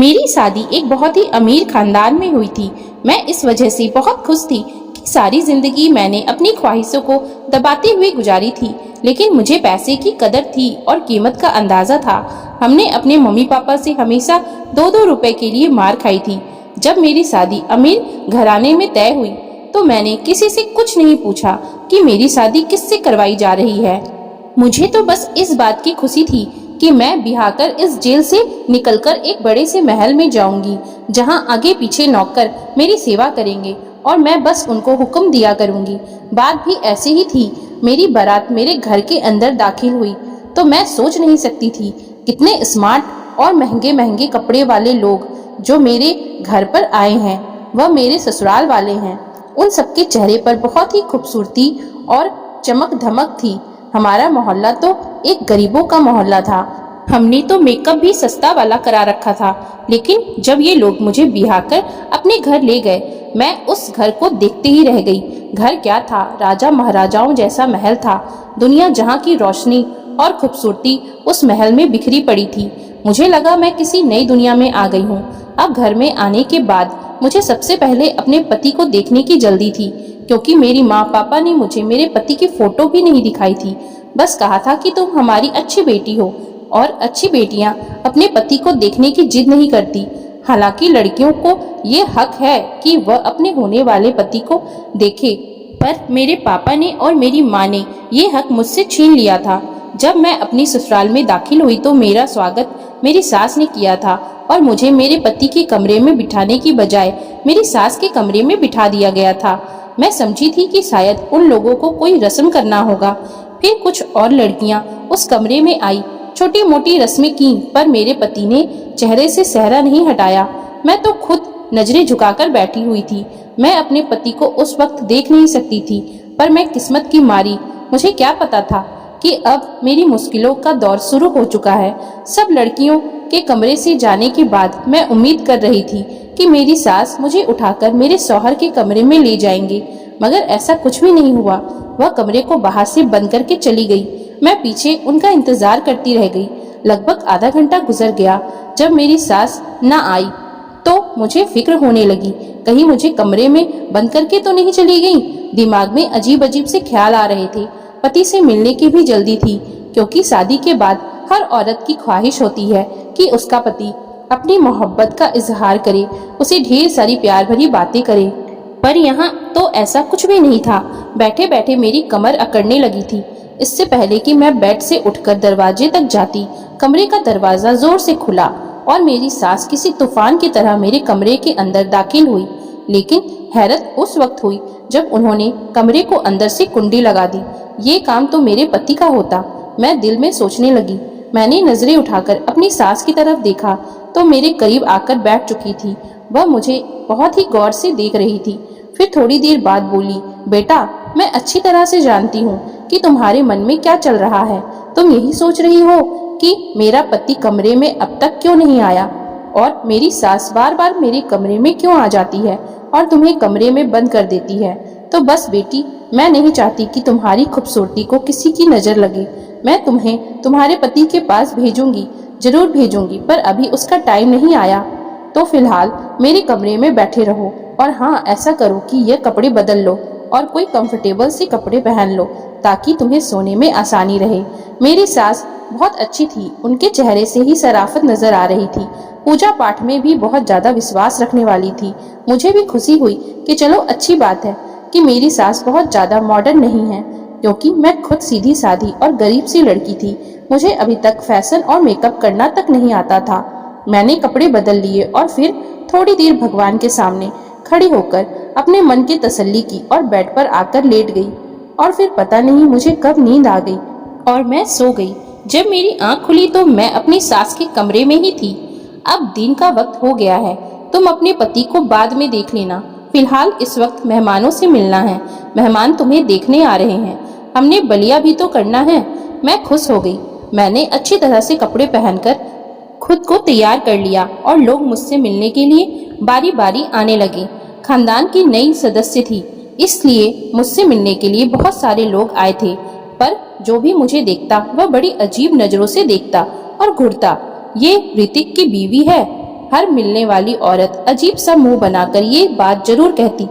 मेरी शादी एक बहुत ही अमीर खानदान में हुई थी। मैं इस वजह से बहुत खुश थी कि सारी जिंदगी मैंने अपनी ख्वाहिशों को दबाते हुए गुजारी थी, लेकिन मुझे पैसे की कदर थी और कीमत का अंदाजा था। हमने अपने मम्मी पापा से हमेशा 2-2 रुपए के लिए मार खाई थी। जब मेरी शादी अमीर घराने में तय हुई तो मैंने किसी से कुछ नहीं पूछा कि मेरी शादी किससे करवाई जा रही है। मुझे तो बस इस बात की खुशी थी कि मैं बिहाकर इस जेल से निकलकर एक बड़े से महल में जाऊंगी, जहां आगे पीछे नौकर मेरी सेवा करेंगे और मैं बस उनको हुक्म दिया करूंगी। बात भी ऐसे ही थी। मेरी बारात मेरे घर के अंदर दाखिल हुई तो मैं सोच नहीं सकती थी कितने स्मार्ट और महंगे महंगे कपड़े वाले लोग जो मेरे घर पर आए हैं वह मेरे ससुराल वाले हैं। उन सबके चेहरे पर बहुत ही खूबसूरती और चमक धमक थी। हमारा मोहल्ला तो एक गरीबों का मोहल्ला था। हमने तो मेकअप भी सस्ता वाला करा रखा था, लेकिन जब ये लोग मुझे बिहाकर अपने घर ले गए मैं उस घर को देखते ही रह गई। घर क्या था, राजा महाराजाओं जैसा महल था। दुनिया जहाँ की रोशनी और खूबसूरती उस महल में बिखरी पड़ी थी। मुझे लगा मैं किसी नई दुनिया में आ गई हूँ। अब घर में आने के बाद मुझे सबसे पहले अपने पति को देखने की जल्दी थी, क्योंकि मेरी माँ पापा ने मुझे मेरे पति की फोटो भी नहीं दिखाई थी। बस कहा था कि तुम हमारी अच्छी बेटी हो, और अच्छी बेटियां अपने पति को देखने की जिद नहीं करती। हालांकि लड़कियों को ये हक है कि वह अपने होने वाले पति को देखे, पर मेरे पापा ने और मेरी माँ ने ये हक मुझसे छीन लिया था। जब मैं अपनी ससुराल में दाखिल हुई तो मेरा स्वागत मेरी सास ने किया था और मुझे मेरे पति के कमरे में बिठाने की बजाय मेरी सास के कमरे में बिठा दिया गया था। मैं समझी थी कि शायद उन लोगों को कोई रस्म करना होगा। फिर कुछ और लड़कियां उस कमरे में आई, छोटी मोटी रस्में की, पर मेरे पति ने चेहरे से सेहरा नहीं हटाया। मैं तो खुद नजरें झुकाकर बैठी हुई थी। मैं अपने पति को उस वक्त देख नहीं सकती थी, पर मैं किस्मत की मारी। मुझे क्या पता था कि अब मेरी मुश्किलों का दौर शुरू हो चुका है। सब लड़कियों के कमरे से जाने के बाद मैं उम्मीद कर रही थी कि मेरी सास मुझे उठाकर मेरे शौहर के कमरे में ले जाएंगे, मगर ऐसा कुछ भी नहीं हुआ। वह कमरे को बाहर से बंद करके चली गई। मैं पीछे उनका इंतजार करती रह गई। लगभग आधा घंटा गुजर गया। जब मेरी सास न आई तो मुझे फिक्र होने लगी, कहीं मुझे कमरे में बंद करके तो नहीं चली गई। दिमाग में अजीब अजीब से ख्याल आ रहे थे। पति से मिलने की भी जल्दी थी, क्योंकि शादी के बाद हर औरत की ख्वाहिश होती है कि उसका पति अपनी मोहब्बत का इजहार करे, उसे ढेर सारी प्यार भरी बातें करे। पर यहाँ तो ऐसा कुछ भी नहीं था। बैठे बैठे मेरी कमर अकड़ने लगी थी। इससे पहले कि मैं बेड से उठकर दरवाजे तक जाती, कमरे का दरवाजा जोर से खुला और मेरी सास किसी तूफान की तरह मेरे कमरे के अंदर दाखिल हुई। लेकिन हैरत उस वक्त हुई जब उन्होंने कमरे को अंदर से कुंडी लगा दी। ये काम तो मेरे पति का होता, मैं दिल में सोचने लगी। मैंने नजरें उठाकर अपनी सास की तरफ देखा तो मेरे करीब आकर बैठ चुकी थी। वह मुझे बहुत ही गौर से देख रही थी। फिर थोड़ी देर बाद बोली, बेटा, मैं अच्छी तरह से जानती हूँ कि तुम्हारे मन में क्या चल रहा है। तुम यही सोच रही हो कि मेरा पति कमरे में अब तक क्यों नहीं आया और मेरी सास बार बार मेरे कमरे में क्यों आ जाती है और तुम्हें कमरे में बंद कर देती है। तो बस बेटी, मैं नहीं चाहती कि तुम्हारी खूबसूरती को किसी की नजर लगे। मैं तुम्हें तुम्हारे पति के पास भेजूंगी, जरूर भेजूंगी, पर अभी उसका टाइम नहीं आया। तो फिलहाल मेरे कमरे में बैठे रहो, और हाँ, ऐसा करो कि ये कपड़े बदल लो और कोई कंफर्टेबल से कपड़े पहन लो ताकि तुम्हें सोने में आसानी रहे। मेरी सास बहुत अच्छी थी। उनके चेहरे से ही शराफत नजर आ रही थी। पूजा पाठ में भी बहुत ज्यादा विश्वास रखने वाली थी। मुझे भी खुशी हुई कि चलो अच्छी बात है कि मेरी सास बहुत ज्यादा मॉडर्न नहीं है, क्योंकि मैं खुद सीधी सादी और गरीब सी लड़की थी। मुझे अभी तक फैशन और मेकअप करना तक नहीं आता था। मैंने कपड़े बदल लिए और फिर थोड़ी देर भगवान के सामने खड़ी होकर अपने मन की तसल्ली की और बेड पर आकर लेट गई। और फिर पता नहीं मुझे कब नींद आ गई और मैं सो गई। जब मेरी आंख खुली तो मैं अपनी सास के कमरे में ही थी। अब दिन का वक्त हो गया है, तुम अपने पति को बाद में देख लेना। फिलहाल इस वक्त मेहमानों से मिलना है। मेहमान तुम्हें देखने आ रहे हैं। हमने बलिया भी तो करना है। मैं खुश हो गई। मैंने अच्छी तरह से कपड़े पहनकर खुद को तैयार कर लिया और लोग मुझसे मिलने के लिए बारी बारी आने लगे। खानदान की नई सदस्य थी, इसलिए मुझसे मिलने के लिए बहुत सारे लोग आए थे। पर जो भी मुझे देखता वह बड़ी अजीब नजरों से देखता और घूरता। ये ऋतिक की बीवी है। हर मिलने वाली औरत अजीब सा मुंह बनाकर ये बात जरूर कहती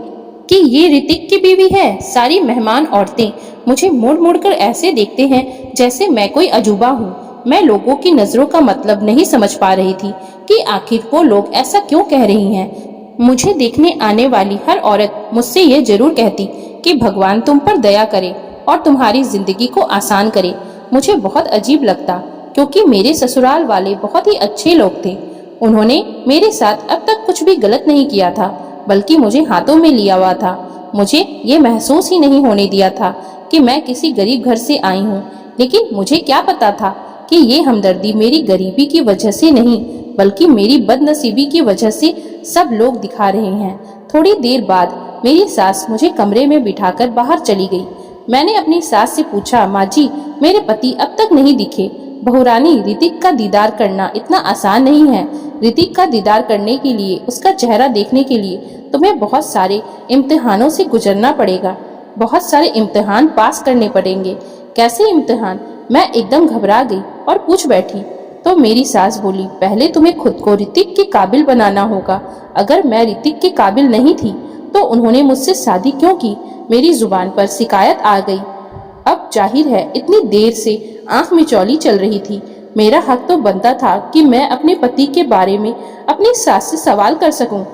कि ये ऋतिक की बीवी है। सारी मेहमान औरतें मुझे मुड़ मुड़ कर ऐसे देखते हैं जैसे मैं कोई अजूबा हूँ। मैं लोगों की नजरों का मतलब नहीं समझ पा रही थी कि आखिर वो लोग ऐसा क्यों कह रही हैं। मुझे देखने आने वाली हर औरत मुझसे ये जरूर कहती कि भगवान तुम पर दया करे और तुम्हारी जिंदगी को आसान करे। मुझे बहुत अजीब लगता क्योंकि मेरे ससुराल वाले बहुत ही अच्छे लोग थे। उन्होंने मेरे साथ अब तक कुछ भी गलत नहीं किया था, बल्कि मुझे हाथों में लिया हुआ था। मुझे ये महसूस ही नहीं होने दिया था कि मैं किसी गरीब घर से आई हूँ। लेकिन मुझे क्या पता था कि ये हमदर्दी मेरी गरीबी की वजह से नहीं, बल्कि मेरी बदनसीबी की वजह से सब लोग दिखा रहे हैं। थोड़ी देर बाद मेरी सास मुझे कमरे में बिठाकर बाहर चली गई। मैंने अपनी सास से पूछा, माँ जी, मेरे पति अब तक नहीं दिखे। बहुरानी, ऋतिक का दीदार करना इतना आसान नहीं है। ऋतिक का दीदार करने के लिए, उसका चेहरा देखने के लिए तुम्हें बहुत सारे इम्तिहानों से गुजरना पड़ेगा। बहुत सारे इम्तिहान पास करने पड़ेंगे। कैसे इम्तिहान? मैं एकदम घबरा गई और पूछ बैठी। तो मेरी सास बोली, पहले तुम्हें खुद को ऋतिक के काबिल बनाना होगा। अगर मैं ऋतिक के काबिल नहीं थी तो उन्होंने मुझसे शादी क्यों की? मेरी जुबान पर शिकायत आ गई। अब जाहिर है इतनी देर से आंख मिचौली चल रही थी। मेरा हक तो बनता था कि मैं अपने पति के बारे में अपनी सास से सवाल कर सकूं।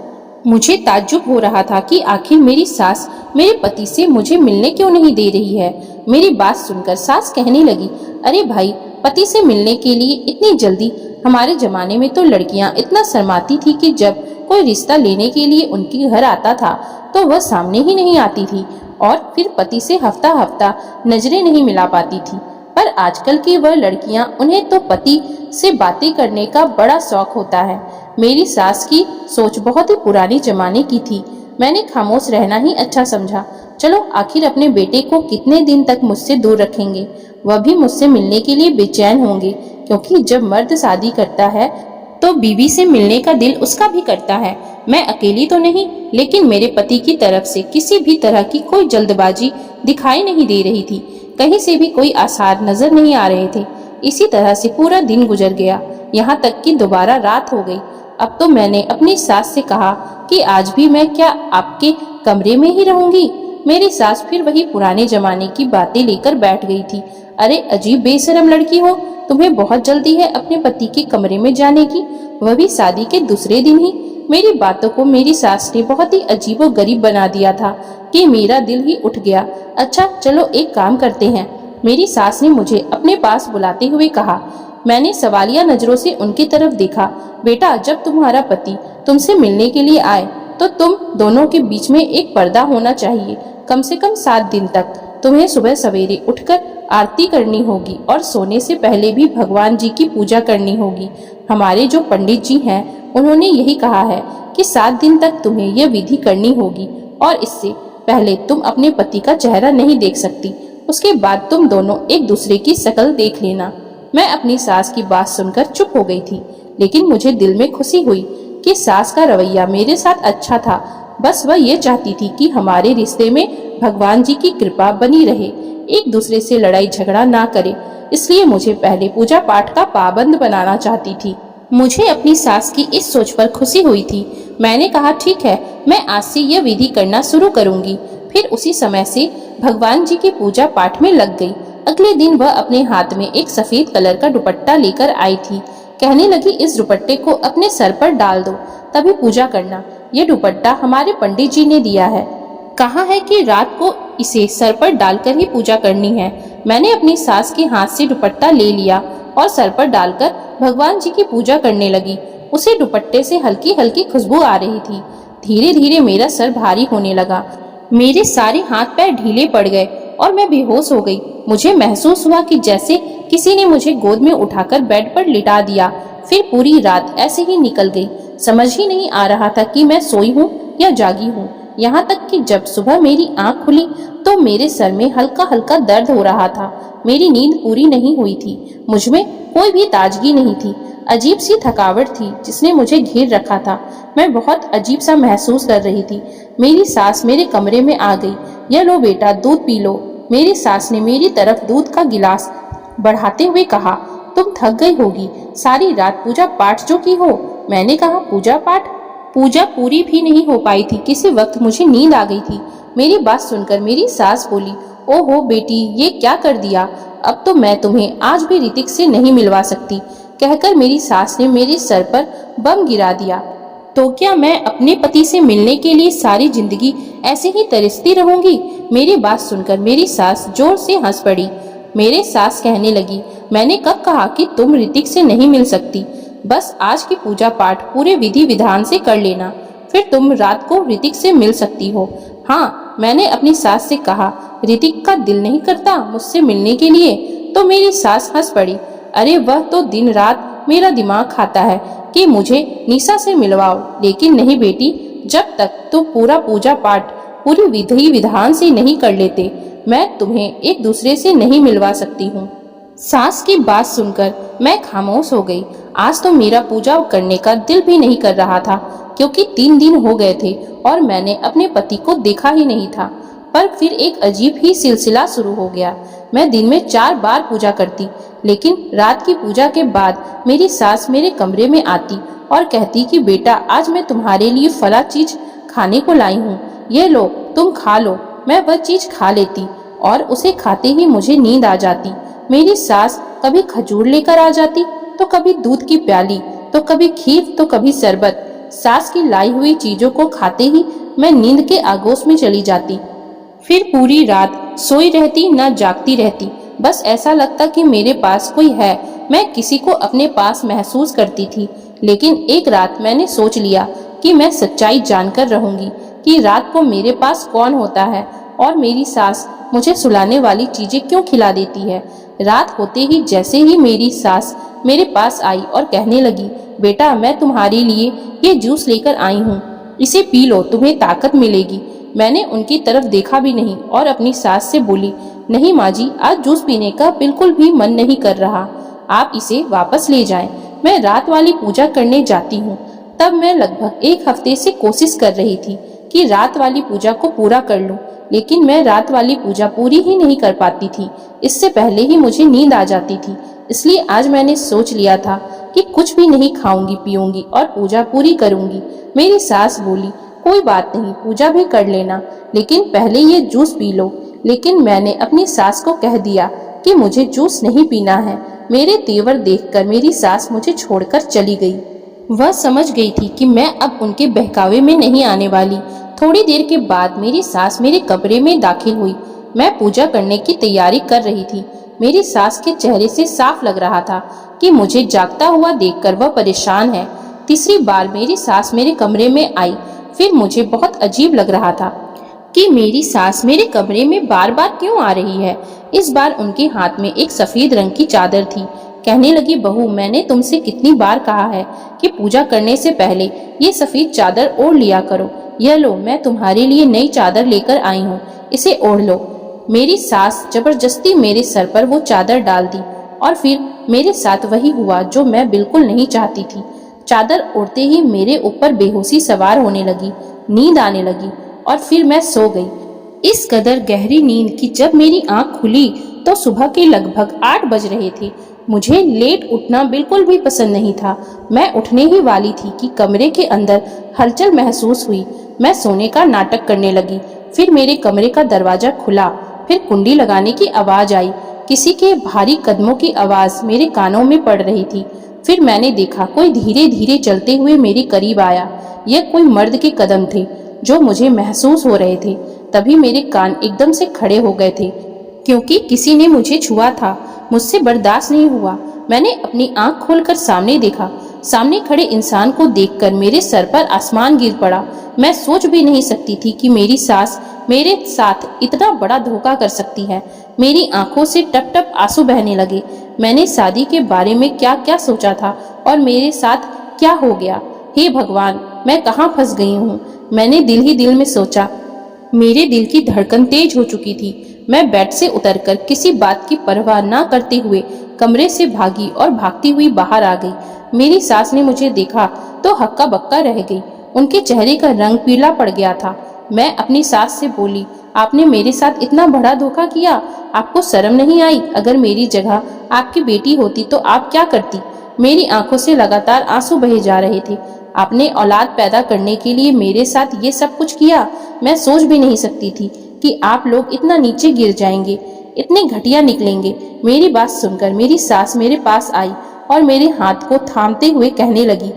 मुझे ताज्जुब हो रहा था कि आखिर मेरी सास मेरे पति से मुझे मिलने क्यों नहीं दे रही है। मेरी बात सुनकर सास कहने लगी, अरे भाई, पति से मिलने के लिए इतनी जल्दी? हमारे जमाने में तो लड़कियां इतना शर्माती थी कि जब कोई रिश्ता लेने के लिए उनके घर आता था तो वह सामने ही नहीं आती थी और फिर पति से हफ्ता हफ्ता नजरें नहीं मिला पाती थी। पर आजकल की वह लड़कियां, उन्हें तो पति से बातें करने का बड़ा शौक होता है। मेरी सास की सोच बहुत ही पुरानी जमाने की थी। मैंने खामोश रहना ही अच्छा समझा। चलो, आखिर अपने बेटे को कितने दिन तक मुझसे दूर रखेंगे? वह भी मुझसे मिलने के लिए बेचैन होंगे, क्योंकि जब मर्द शादी करता है तो बीवी से मिलने का दिल उसका भी करता है। मैं अकेली तो नहीं, लेकिन मेरे पति की तरफ से किसी भी तरह की कोई जल्दबाजी दिखाई नहीं दे रही थी। कहीं से भी कोई आसार नजर नहीं आ रहे थे। इसी तरह से पूरा दिन गुजर गया, यहाँ तक कि दोबारा रात हो गई। अब तो मैंने अपनी सास से कहा कि आज भी मैं क्या आपके कमरे में ही रहूंगी? मेरी सास फिर वही पुराने जमाने की बातें लेकर बैठ गई थी। अरे अजीब बेशरम लड़की हो, तुम्हें बहुत जल्दी है अपने पति के कमरे में जाने की, वह भी शादी के दूसरे दिन ही। मेरी बातों को मेरी सास ने बहुत ही अजीबो गरीब बना दिया था कि मेरा दिल ही उठ गया। अच्छा चलो, एक काम करते हैं, मेरी सास ने मुझे अपने पास बुलाते हुए कहा। मैंने सवालिया नजरों से उनकी तरफ देखा। बेटा, जब तुम्हारा पति तुमसे मिलने के लिए आए तो तुम दोनों के बीच में एक पर्दा होना चाहिए, कम से कम 7 दिन तक। तुम्हें सुबह सवेरे उठकर आरती करनी होगी और सोने से पहले भी भगवान जी की पूजा करनी होगी। हमारे जो पंडित जी हैं, उन्होंने यही कहा है कि 7 दिन तक तुम्हें यह विधि करनी होगी और इससे पहले तुम अपने पति का चेहरा नहीं देख सकती। उसके बाद तुम दोनों एक दूसरे की शक्ल देख लेना। मैं अपनी सास की बात सुनकर चुप हो गई थी, लेकिन मुझे दिल में खुशी हुई कि सास का रवैया मेरे साथ अच्छा था। बस वह ये चाहती थी कि हमारे रिश्ते में भगवान जी की कृपा बनी रहे, एक दूसरे से लड़ाई झगड़ा ना करे। इसलिए मुझे पहले पूजा पाठ का पाबंद बनाना चाहती थी। मुझे अपनी सास की इस सोच पर खुशी हुई थी। मैंने कहा, ठीक है, मैं आज से यह विधि करना शुरू करूंगी। फिर उसी समय से भगवान जी की पूजा पाठ में लग गई। अगले दिन वह अपने हाथ में एक सफेद कलर का दुपट्टा लेकर आई थी। कहने लगी, इस दुपट्टे को अपने सर पर डाल दो, तभी पूजा करना। ये दुपट्टा हमारे पंडित जी ने दिया है, कहा है कि रात को इसे सर पर डालकर ही पूजा करनी है। मैंने अपनी सास के हाथ से दुपट्टा ले लिया और सर पर डालकर भगवान जी की पूजा करने लगी। उसे दुपट्टे से हल्की हल्की खुशबू आ रही थी। धीरे धीरे मेरा सर भारी होने लगा, मेरे सारे हाथ पैर ढीले पड़ गए और मैं बेहोश हो गई। मुझे महसूस हुआ कि जैसे किसी ने मुझे गोद में उठाकर बेड पर लिटा दिया। फिर पूरी रात ऐसे ही निकल गई। समझ ही नहीं आ रहा था कि मैं सोई हूँ या जागी हूँ। यहाँ तक कि जब सुबह मेरी आंख खुली तो मेरे सर में हल्का हल्का दर्द हो रहा था। मेरी नींद पूरी नहीं हुई थी। मुझमें कोई भी ताजगी नहीं थी। अजीब सी थकावट थी जिसने मुझे घेर रखा था। मैं बहुत अजीब सा महसूस कर रही थी। मेरी सास मेरे कमरे में आ गई। यह लो बेटा, दूध पी लो। मेरी सास ने मेरी तरफ दूध का गिलास बढ़ाते हुए कहा, तुम थक गई होगी, सारी रात पूजा पाठ जो की हो, मैंने कहा, पूजा पाठ? पूजा पूरी भी नहीं हो पाई थी, किसी वक्त मुझे नींद आ गई थी। मेरी बात सुनकर मेरी सास बोली, ओहो बेटी, ये क्या कर दिया? अब तो मैं तुम्हें आज भी ऋतिक से नहीं मिलवा सकती। कहकर मेरी सास ने मेरे सर पर बम गिरा दिया। तो क्या मैं अपने पति से मिलने के लिए सारी जिंदगी ऐसे ही तरसती रहूंगी? मेरी बात सुनकर मेरी सास जोर से हंस पड़ी। मेरे सास कहने लगी, मैंने कब कहा कि तुम ऋतिक से नहीं मिल सकती? बस आज की पूजा पाठ पूरे विधि विधान से कर लेना, फिर तुम रात को ऋतिक से मिल सकती हो। हाँ, मैंने अपनी सास से कहा, ऋतिक का दिल नहीं करता मुझसे मिलने के लिए? तो मेरी सास हंस पड़ी। अरे वह तो दिन रात मेरा दिमाग खाता है कि मुझे निशा से मिलवाओ, लेकिन नहीं बेटी, जब तक तुम पूरा पूजा पाठ पूरी विधि विधान से नहीं कर लेते, मैं तुम्हें एक दूसरे से नहीं मिलवा सकती हूँ। सास की बात सुनकर मैं खामोश हो गई। आज तो मेरा पूजा करने का दिल भी नहीं कर रहा था, क्योंकि 3 दिन हो गए थे और मैंने अपने पति को देखा ही नहीं था। पर फिर एक अजीब ही सिलसिला शुरू हो गया। मैं दिन में 4 बार पूजा करती, लेकिन रात की पूजा के बाद मेरी सास मेरे कमरे में आती और कहती कि बेटा, आज मैं तुम्हारे लिए फला चीज खाने को लाई हूँ, ये लो, तुम खा लो। मैं वह चीज खा लेती और उसे खाते ही मुझे नींद आ जाती। मेरी सास कभी खजूर लेकर आ जाती, तो कभी दूध की प्याली, तो कभी खीर, तो कभी शरबत। सास की लाई हुई चीजों को खाते ही मैं नींद के आगोश में चली जाती। फिर पूरी रात सोई रहती, न जागती रहती। बस ऐसा लगता कि मेरे पास कोई है, मैं किसी को अपने पास महसूस करती थी। लेकिन एक रात मैंने सोच लिया कि मैं सच्चाई जानकर रहूंगी कि रात को मेरे पास कौन होता है और मेरी सास मुझे सुलाने वाली चीजें क्यों खिला देती है। रात होते ही जैसे ही मेरी सास मेरे पास आई और कहने लगी, बेटा, मैं तुम्हारे लिए ये जूस लेकर आई हूँ, इसे पी लो, तुम्हें ताकत मिलेगी। मैंने उनकी तरफ देखा भी नहीं और अपनी सास से बोली, नहीं माँ जी, आज जूस पीने का बिल्कुल भी मन नहीं कर रहा, आप इसे वापस ले जाएं। मैं रात वाली पूजा करने जाती हूँ। तब मैं लगभग 1 हफ्ते से कोशिश कर रही थी कि रात वाली पूजा को पूरा कर लूं, लेकिन मैं रात वाली पूजा पूरी ही नहीं कर पाती थी। इससे पहले ही मुझे नींद आ जाती थी। इसलिए आज मैंने सोच लिया था कि कुछ भी नहीं खाऊंगी पीऊंगी और पूजा पूरी करूंगी। मेरी सास बोली, कोई बात नहीं, पूजा भी कर लेना, लेकिन पहले ये जूस पी लो। लेकिन मैंने अपनी सास को कह दिया कि मुझे जूस नहीं पीना है। मेरे तेवर देखकर मेरी सास मुझे छोड़कर चली गई। वह समझ गई थी कि मैं अब उनके बहकावे में नहीं आने वाली। थोड़ी देर के बाद मेरी सास मेरे कमरे में दाखिल हुई। मैं पूजा करने की तैयारी कर रही थी। मेरी सास के चेहरे से साफ लग रहा था कि मुझे जागता हुआ देखकर वह परेशान है। तीसरी बार मेरी सास मेरे कमरे में आई। फिर मुझे बहुत अजीब लग रहा था कि मेरी सास मेरे कमरे में बार बार क्यों आ रही है। इस बार उनके हाथ में एक सफेद रंग की चादर थी। कहने लगी, बहू, मैंने तुमसे कितनी बार कहा है कि पूजा करने से पहले ये सफेद चादर ओढ़ लिया करो। यह लो, मैं तुम्हारे लिए नई चादर लेकर आई हूँ, इसे ओढ़ लो। मेरी सास जबरदस्ती मेरे सर पर वो चादर डाल दी और फिर मेरे साथ वही हुआ जो मैं बिल्कुल नहीं चाहती थी। चादर ओढ़ते ही मेरे ऊपर बेहोशी सवार होने लगी, नींद आने लगी और फिर मैं सो गई। इस कदर गहरी नींद कि जब मेरी आंख खुली तो सुबह के लगभग 8 बज रहे थे। मुझे लेट उठना बिल्कुल भी पसंद नहीं था। मैं उठने ही वाली थी कि कमरे के अंदर हलचल महसूस हुई। मैं सोने का नाटक करने लगी। फिर मेरे कमरे का दरवाजा खुला। फिर कुंडी लगाने की आवाज आई। किसी के भारी कदमों की आवाज मेरे कानों में पड़ रही थी। फिर मैंने देखा कोई धीरे धीरे चलते हुए मेरे करीब आया। यह कोई मर्द के कदम थे जो मुझे महसूस हो रहे थे। तभी मेरे कान एकदम से खड़े हो गए थे, क्योंकि किसी ने मुझे छुआ था। मुझसे बर्दाश्त नहीं हुआ। मैंने अपनी आंख खोलकर सामने देखा। सामने खड़े इंसान को देखकर मेरे सर पर आसमान गिर पड़ा। मैं सोच भी नहीं सकती थी कि मेरी सास मेरे साथ इतना बड़ा धोखा कर सकती है। मेरी आंखों से टप टप आंसू बहने लगे। मैंने शादी के बारे में क्या क्या सोचा था और मेरे साथ क्या हो गया। हे भगवान, मैं कहाँ फंस गई हूँ। मैंने दिल ही दिल में सोचा। मेरे दिल की धड़कन तेज हो चुकी थी। मैं बेड से उतरकर किसी बात की परवाह न करते हुए कमरे से भागी और भागती हुई बाहर आ गई। मेरी सास ने मुझे देखा तो हक्का बक्का रह गई। उनके चेहरे का रंग पीला पड़ गया था। मैं अपनी सास से बोली, आपने मेरे साथ इतना बड़ा धोखा किया, आपको शर्म नहीं आई? अगर मेरी जगह आपकी बेटी होती तो आप क्या करती? मेरी आंखों से लगातार आंसू बहे जा रहे थे। आपने औलाद पैदा करने के लिए मेरे साथ ये सब कुछ किया। मैं सोच भी नहीं सकती थी कि आप लोग इतना नीचे गिर जाएंगे, इतने घटिया निकलेंगे। मेरी बात सुनकर मेरी सास मेरे पास आई और मेरे हाथ को थामते हुए कहने लगी,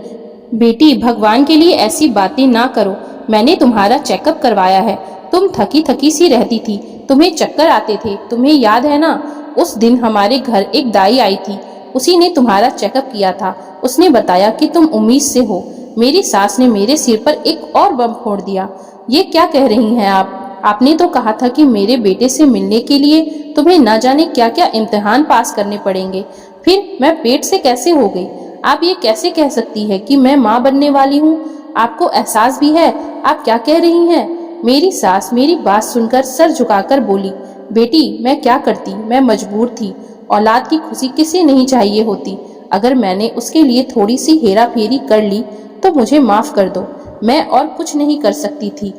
बेटी भगवान के लिए ऐसी बातें ना करो। मैंने तुम्हारा चेकअप करवाया है। तुम थकी थकी सी रहती थी, तुम्हें चक्कर आते थे। तुम्हें याद है ना, उस दिन हमारे घर एक दाई आई थी, उसी ने तुम्हारा चेकअप किया था। उसने बताया कि तुम उम्मीद से हो। मेरी सास ने मेरे सिर पर एक और बम फोड़ दिया। ये क्या कह रही हैं आप? आपने तो कहा था कि मेरे बेटे से मिलने के लिए तुम्हें न जाने क्या क्या इम्तिहान पास करने पड़ेंगे। फिर मैं पेट से कैसे हो गई? आप ये कैसे कह सकती है कि मैं माँ बनने वाली हूँ? आपको एहसास भी है आप क्या कह रही हैं? मेरी सास मेरी बात सुनकर सर झुकाकर बोली, बेटी मैं क्या करती, मैं मजबूर थी। औलाद की खुशी किसे नहीं चाहिए होती। अगर मैंने उसके लिए थोड़ी सी हेरा फेरी कर ली तो मुझे माफ कर दो। मैं और कुछ नहीं कर सकती थी।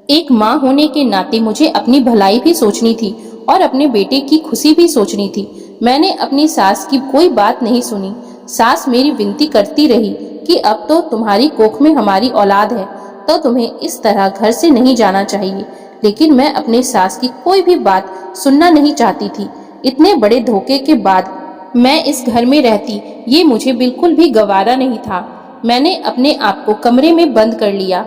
एक माँ होने के नाते मुझे अपनी भलाई भी सोचनी थी और अपने बेटे की खुशी भी सोचनी थी। मैंने अपनी सास की कोई बात नहीं सुनी। सास मेरी विनती करती रही कि अब तो तुम्हारी कोख में हमारी औलाद है, तो तुम्हें इस तरह घर से नहीं जाना चाहिए। लेकिन मैं अपने सास की कोई भी बात सुनना नहीं चाहती थी। इतने बड़े धोखे के बाद मैं इस घर में रहती, ये मुझे बिल्कुल भी गवारा नहीं था। मैंने अपने आप को कमरे में बंद कर लिया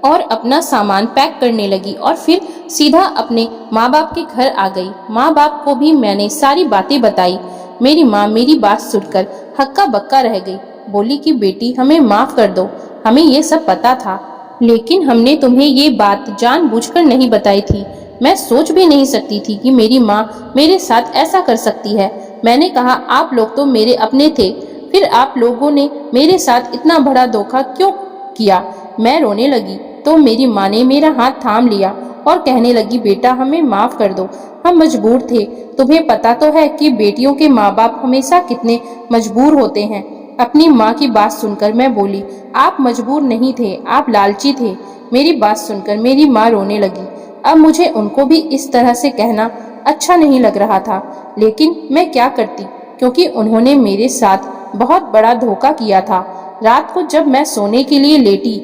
और अपना सामान पैक करने लगी और फिर सीधा अपने माँ बाप के घर आ गई। माँ बाप को भी मैंने सारी बातें बताई। मेरी माँ मेरी बात सुनकर हक्का बक्का रह गई। बोली कि बेटी हमें माफ कर दो, हमें ये सब पता था, लेकिन हमने तुम्हें ये बात जानबूझकर नहीं बताई थी। मैं सोच भी नहीं सकती थी कि मेरी माँ मेरे साथ ऐसा कर सकती है। मैंने कहा, आप लोग तो मेरे अपने थे, फिर आप लोगों ने मेरे साथ इतना बड़ा धोखा क्यों किया? मैं रोने लगी तो मेरी माँ ने मेरा हाथ थाम लिया और कहने लगी, बेटा हमें माफ कर दो, हम मजबूर थे। तुम्हें पता तो है कि बेटियों के माँ बाप हमेशा कितने मजबूर होते हैं। अपनी माँ की बात सुनकर मैं बोली, आप मजबूर नहीं थे, आप लालची थे। मेरी बात सुनकर मेरी माँ रोने लगी। अब मुझे उनको भी इस तरह से कहना अच्छा नहीं लग रहा था, लेकिन मैं क्या करती, क्योंकि उन्होंने मेरे साथ बहुत बड़ा धोखा किया था। रात को जब मैं सोने के लिए लेटी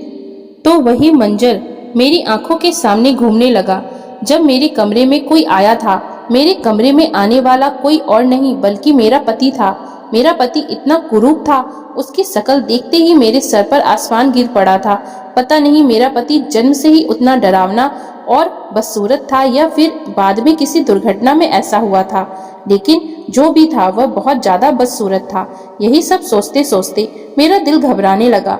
तो वही मंजर मेरी आंखों के सामने घूमने लगा। जब मेरे कमरे में कोई आया था, मेरे कमरे में आने वाला कोई और नहीं बल्कि मेरा पति था। मेरा पति इतना कुरूप था, उसकी शक्ल देखते ही मेरे सर पर आसमान गिर पड़ा था। पता नहीं मेरा पति जन्म से ही उतना डरावना और बदसूरत था या फिर बाद में किसी दुर्घटना में ऐसा हुआ था, लेकिन जो भी था वह बहुत ज्यादा बदसूरत था। यही सब सोचते सोचते मेरा दिल घबराने लगा।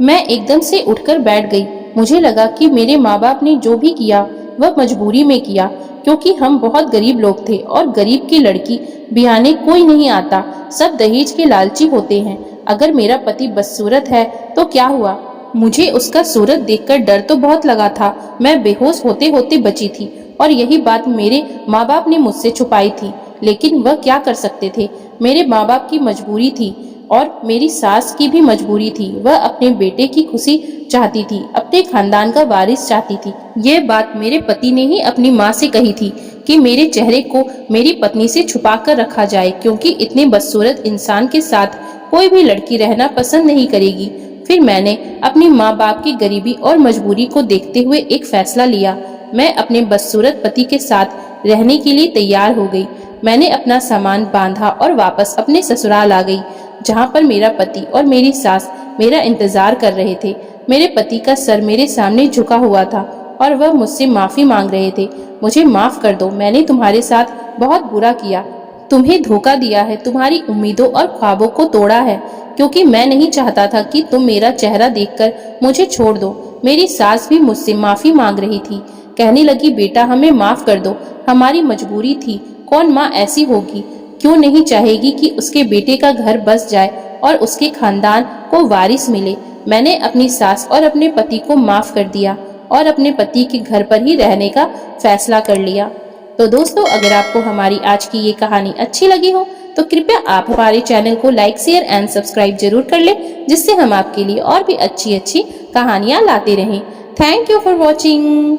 मैं एकदम से उठकर बैठ गई। मुझे लगा कि मेरे माँ बाप ने जो भी किया वह मजबूरी में किया, क्योंकि हम बहुत गरीब लोग थे और गरीब की लड़की ब्याहने कोई नहीं आता, सब दहेज के लालची होते हैं। अगर मेरा पति बदसूरत है तो क्या हुआ? मुझे उसका सूरत देखकर डर तो बहुत लगा था। मैं बेहोश होते होते बची थी और यही बात मेरे माँ बाप ने मुझसे छुपाई थी, लेकिन वह क्या कर सकते थे। मेरे माँ बाप की मजबूरी थी और मेरी सास की भी मजबूरी थी। वह अपने बेटे की खुशी चाहती थी, अपने खानदान का वारिस चाहती थी। ये बात मेरे पति ने ही अपनी माँ से कही थी कि मेरे चेहरे को मेरी पत्नी से छुपा कर रखा जाए, क्योंकि इतने बदसूरत इंसान के साथ कोई भी लड़की रहना पसंद नहीं करेगी। फिर मैंने अपनी माँ बाप की गरीबी और मजबूरी को देखते हुए एक फैसला लिया। मैं अपने बदसूरत पति के साथ रहने के लिए तैयार हो गई। मैंने अपना सामान बांधा और वापस अपने ससुराल आ गई, जहाँ पर मेरा पति और मेरी सास मेरा इंतजार कर रहे थे। मेरे पति का सर मेरे सामने झुका हुआ था और वह मुझसे माफी मांग रहे थे। मुझे माफ कर दो, मैंने तुम्हारे साथ बहुत बुरा किया, तुम्हें धोखा दिया है, तुम्हारी उम्मीदों और ख्वाबों को तोड़ा है, क्योंकि मैं नहीं चाहता था कि तुम मेरा चेहरा देखकर मुझे छोड़ दो। मेरी सास भी मुझसे माफी मांग रही थी, कहने लगी, बेटा हमें माफ कर दो, हमारी मजबूरी थी। कौन माँ ऐसी होगी, क्यों नहीं चाहेगी कि उसके बेटे का घर बस जाए और उसके खानदान को वारिस मिले। मैंने अपनी सास और अपने पति को माफ कर दिया और अपने पति के घर पर ही रहने का फैसला कर लिया। तो दोस्तों, अगर आपको हमारी आज की ये कहानी अच्छी लगी हो तो कृपया आप हमारे चैनल को लाइक, शेयर एंड सब्सक्राइब जरूर कर लें, जिससे हम आपके लिए और भी अच्छी अच्छी कहानियां लाते रहें। Thank you for watching.